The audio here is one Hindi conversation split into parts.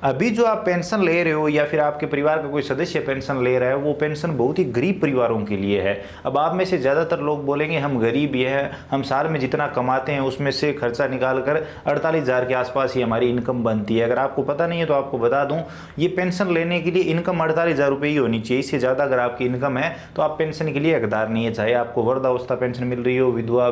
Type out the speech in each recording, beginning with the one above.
अभी जो आप पेंशन ले रहे हो या फिर आपके परिवार का कोई सदस्य पेंशन ले रहा है, वो पेंशन बहुत ही गरीब परिवारों के लिए है। अब आप में से ज़्यादातर लोग बोलेंगे हम गरीब ही हैं, हम साल में जितना कमाते हैं उसमें से खर्चा निकाल कर 48,000 के आसपास ही हमारी इनकम बनती है। अगर आपको पता नहीं है तो आपको बता दूँ, ये पेंशन लेने के लिए इनकम 48,000 रुपये ही होनी चाहिए। इससे ज़्यादा अगर आपकी इनकम है तो आप पेंशन के लिए हकदार नहीं है। चाहे आपको वृद्धावस्था पेंशन मिल रही हो, विधवा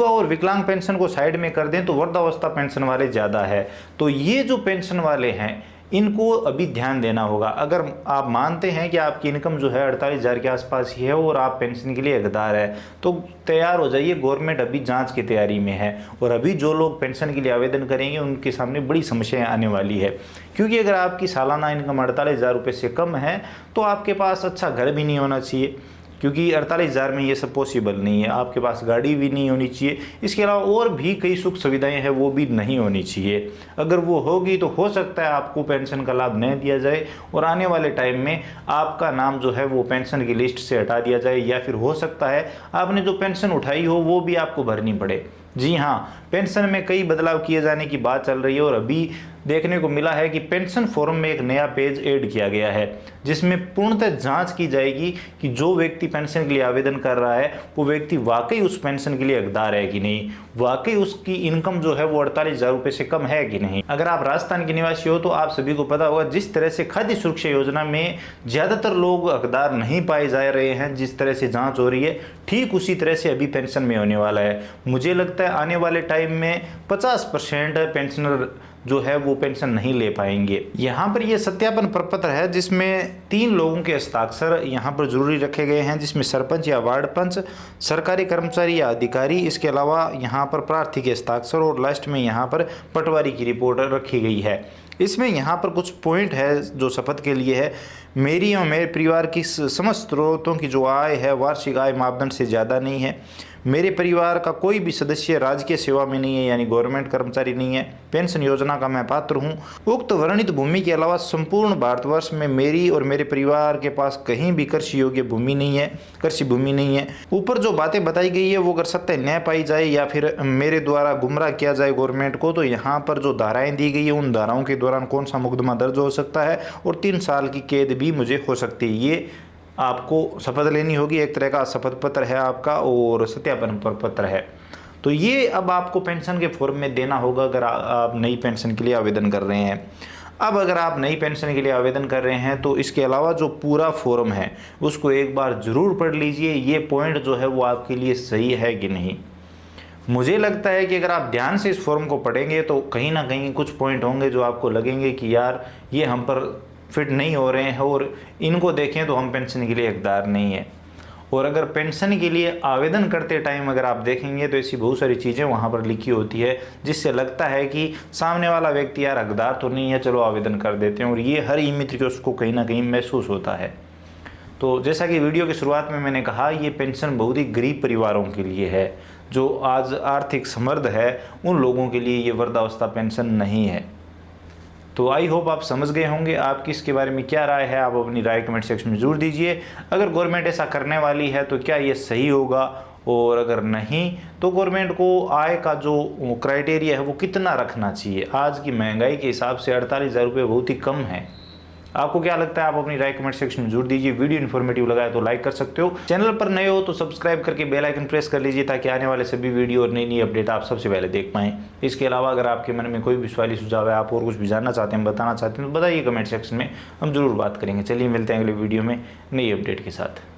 और विकलांग पेंशन को साइड में कर दें तो वृद्धावस्था पेंशन वाले ज़्यादा है। तो ये जो पेंशन वाले हैं इनको अभी ध्यान देना होगा। अगर आप मानते हैं कि आपकी इनकम जो है 48,000 के आसपास ही है और आप पेंशन के लिए हकदार है तो तैयार हो जाइए। गवर्नमेंट अभी जांच की तैयारी में है और अभी जो लोग पेंशन के लिए आवेदन करेंगे उनके सामने बड़ी समस्याएं आने वाली है। क्योंकि अगर आपकी सालाना इनकम 48,000 रुपये से कम है तो आपके पास अच्छा घर भी नहीं होना चाहिए, क्योंकि 48,000 में ये सब पॉसिबल नहीं है। आपके पास गाड़ी भी नहीं होनी चाहिए, इसके अलावा और भी कई सुख सुविधाएं हैं वो भी नहीं होनी चाहिए। अगर वो होगी तो हो सकता है आपको पेंशन का लाभ नहीं दिया जाए और आने वाले टाइम में आपका नाम जो है वो पेंशन की लिस्ट से हटा दिया जाए, या फिर हो सकता है आपने जो पेंशन उठाई हो वो भी आपको भरनी पड़े। जी हाँ, पेंशन में कई बदलाव किए जाने की बात चल रही है और अभी देखने को मिला है कि पेंशन फॉर्म में एक नया पेज ऐड किया गया है जिसमें पूर्णतः जांच की जाएगी कि जो व्यक्ति पेंशन के लिए आवेदन कर रहा है वो व्यक्ति वाकई उस पेंशन के लिए हकदार है कि नहीं, वाकई उसकी इनकम जो है वो 48,000 रुपये से कम है कि नहीं। अगर आप राजस्थान के निवासी हो तो आप सभी को पता होगा, जिस तरह से खाद्य सुरक्षा योजना में ज़्यादातर लोग हकदार नहीं पाए जा रहे हैं, जिस तरह से जाँच हो रही है ठीक उसी तरह से अभी पेंशन में होने वाला है। मुझे लगता है आने वाले टाइम में 50% पेंशनर जो है वो पेंशन नहीं ले पाएंगे। यहाँ पर ये सत्यापन प्रपत्र है जिसमें 3 लोगों के हस्ताक्षर यहाँ पर जरूरी रखे गए हैं, जिसमें सरपंच या वार्ड पंच, सरकारी कर्मचारी या अधिकारी, इसके अलावा यहाँ पर प्रार्थी के हस्ताक्षर और लास्ट में यहाँ पर पटवारी की रिपोर्ट रखी गई है। इसमें यहाँ पर कुछ पॉइंट है जो शपथ के लिए है। मेरी और मेरे परिवार की समस्त स्रोतों की जो आय है वार्षिक आय मापदंड से ज़्यादा नहीं है। मेरे परिवार का कोई भी सदस्य राजकीय सेवा में नहीं है, यानी गवर्नमेंट कर्मचारी नहीं है। पेंशन योजना का मैं पात्र हूँ। उक्त वर्णित भूमि के अलावा संपूर्ण भारतवर्ष में मेरी और मेरे परिवार के पास कहीं भी कृषि योग्य भूमि नहीं है। ऊपर जो बातें बताई गई है वो अगर सत्य न पाई जाए या फिर मेरे द्वारा गुमराह किया जाए गवर्नमेंट को, तो यहाँ पर जो धाराएं दी गई है उन धाराओं के दौरान कौन सा मुकदमा दर्ज हो सकता है और 3 साल की कैद भी मुझे हो सकती है। ये आपको शपथ लेनी होगी, एक तरह का शपथ पत्र है आपका और सत्यापन पत्र है। तो ये अब आपको पेंशन के फॉर्म में देना होगा अगर आप नई पेंशन के लिए आवेदन कर रहे हैं। अब अगर आप नई पेंशन के लिए आवेदन कर रहे हैं तो इसके अलावा जो पूरा फॉर्म है उसको एक बार ज़रूर पढ़ लीजिए, ये पॉइंट जो है वो आपके लिए सही है कि नहीं। मुझे लगता है कि अगर आप ध्यान से इस फॉर्म को पढ़ेंगे तो कहीं ना कहीं कुछ पॉइंट होंगे जो आपको लगेंगे कि यार ये हम पर फिट नहीं हो रहे हैं और इनको देखें तो हम पेंशन के लिए हकदार नहीं है। और अगर पेंशन के लिए आवेदन करते टाइम अगर आप देखेंगे तो ऐसी बहुत सारी चीज़ें वहाँ पर लिखी होती है जिससे लगता है कि सामने वाला व्यक्ति यार हकदार तो नहीं है, चलो आवेदन कर देते हैं, और ये हर ई-मित्र को उसको कहीं ना कहीं महसूस होता है। तो जैसा कि वीडियो की शुरुआत में मैंने कहा, ये पेंशन बहुत ही गरीब परिवारों के लिए है। जो आज आर्थिक समृद्ध है उन लोगों के लिए ये वृद्धावस्था पेंशन नहीं है। तो आई होप आप समझ गए होंगे। आपकी इसके बारे में क्या राय है, आप अपनी राय कमेंट सेक्शन में जरूर दीजिए। अगर गवर्नमेंट ऐसा करने वाली है तो क्या ये सही होगा, और अगर नहीं तो गवर्नमेंट को आय का जो क्राइटेरिया है वो कितना रखना चाहिए। आज की महंगाई के हिसाब से 48,000 रुपये बहुत ही कम है। आपको क्या लगता है, आप अपनी राय कमेंट सेक्शन में जरूर दीजिए। वीडियो इन्फॉर्मेटिव लगा है तो लाइक कर सकते हो। चैनल पर नए हो तो सब्सक्राइब करके बेल आइकन प्रेस कर लीजिए ताकि आने वाले सभी वीडियो और नई अपडेट आप सबसे पहले देख पाएं। इसके अलावा अगर आपके मन में कोई भी सवाल सुझाव है, आप और कुछ भी जानना चाहते हैं, बताना चाहते हैं तो बताइए कमेंट सेक्शन में, हम जरूर बात करेंगे। चलिए मिलते हैं अगले वीडियो में नई अपडेट के साथ।